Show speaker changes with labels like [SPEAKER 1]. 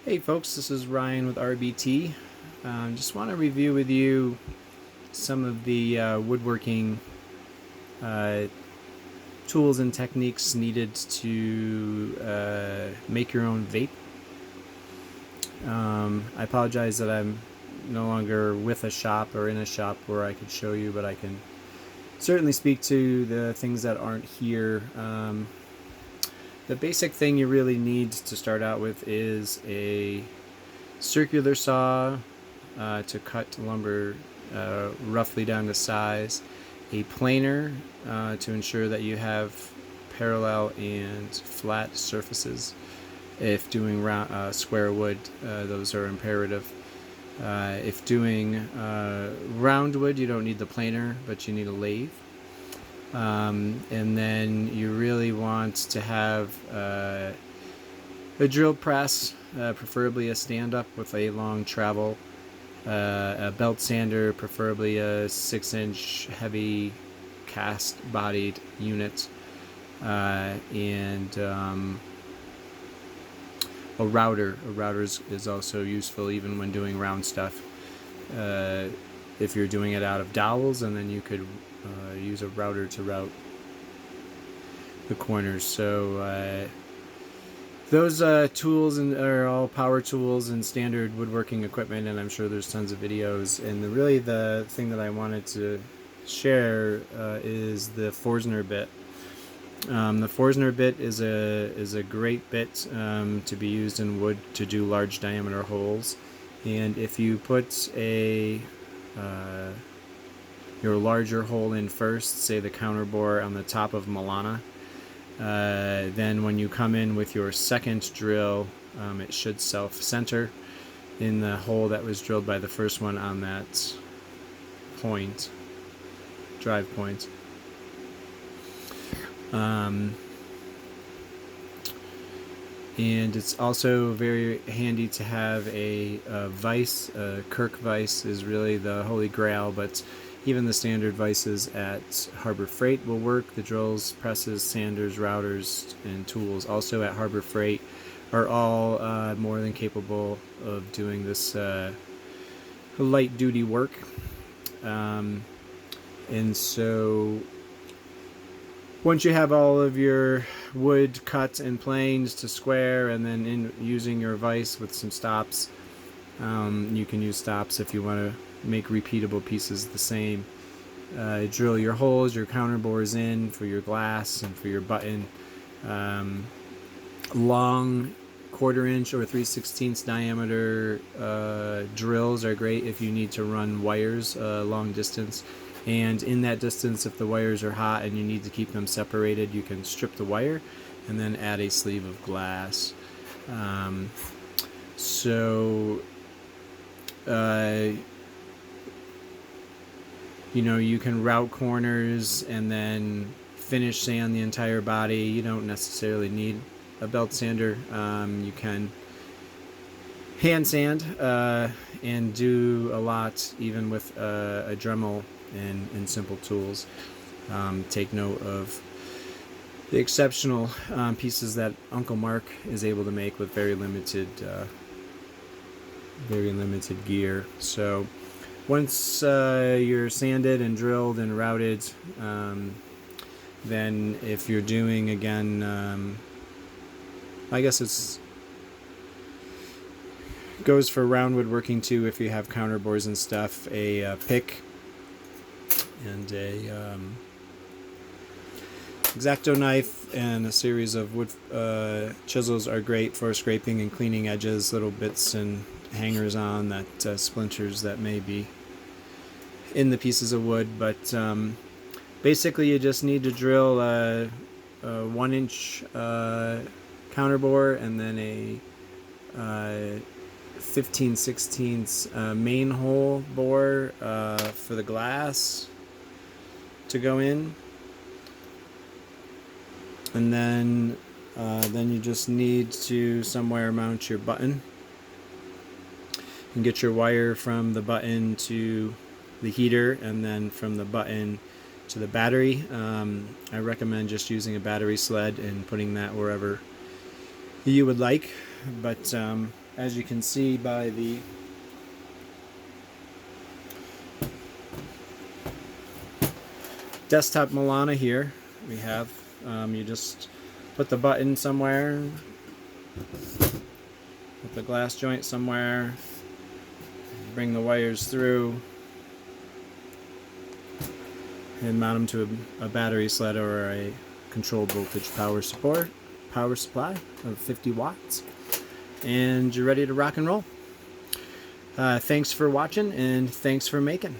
[SPEAKER 1] Hey folks, this is Ryan with RBT. Just want to review with you some of the woodworking uh, tools and techniques needed to make your own vape. I apologize that I'm no longer with a shop or in a shop where I could show you, but I can certainly speak to the things that aren't here. The basic thing you really need to start out with is a circular saw to cut lumber roughly down to size, a planer to ensure that you have parallel and flat surfaces. If doing square wood, those are imperative. If doing round wood, you don't need the planer, but you need a lathe. And then you really want to have a drill press, preferably a stand-up with a long travel, a belt sander, preferably a 6-inch heavy cast-bodied unit, and a router. A router is also useful even when doing round stuff. If you're doing it out of dowels, and then you could use a router to route the corners. So those tools are all power tools and standard woodworking equipment, and I'm sure there's tons of videos. And really the thing that I wanted to share is the Forstner bit. The Forstner bit is a great bit to be used in wood to do large diameter holes. And if you put your larger hole in first, say the counter bore on the top of Milana, then when you come in with your second drill, it should self-center in the hole that was drilled by the first one on that point, drive point. And it's also very handy to have a vise. Kirk vise is really the holy grail, but even the standard vices at Harbor Freight will work. The drills, presses, sanders, routers, and tools also at Harbor Freight are all more than capable of doing this light duty work. And so once you have all of your wood cut and planed to square, and then using your vise with some stops, you can use stops if you want to make repeatable pieces the same. Drill your holes, your counter bores in for your glass and for your button. Long 1/4 inch or 3/16 diameter drills are great if you need to run wires long distance. And in that distance, if the wires are hot and you need to keep them separated, you can strip the wire and then add a sleeve of glass. You can route corners and then finish sand the entire body. You don't necessarily need a belt sander. You can hand sand and do a lot even with a Dremel and simple tools. Take note of the exceptional pieces that Uncle Mark is able to make with very limited gear. So once you're sanded and drilled and routed, then if you're doing, again, I guess it's goes for round woodworking too. If you have counter bores and stuff, a pick and a X-Acto knife and a series of wood chisels are great for scraping and cleaning edges, little bits and hangers on that splinters that may be in the pieces of wood. But basically you just need to drill a 1-inch counter bore and then a 15/16 main hole bore for the glass to go in. And then you just need to somewhere mount your button and get your wire from the button to the heater, and then from the button to the battery. I recommend just using a battery sled and putting that wherever you would like, but as you can see by the desktop Milana here, we have, you just put the button somewhere, put the glass joint somewhere, bring the wires through, and mount them to a battery sled or a controlled voltage power supply of 50 watts, and you're ready to rock and roll. Thanks for watching, and thanks for making.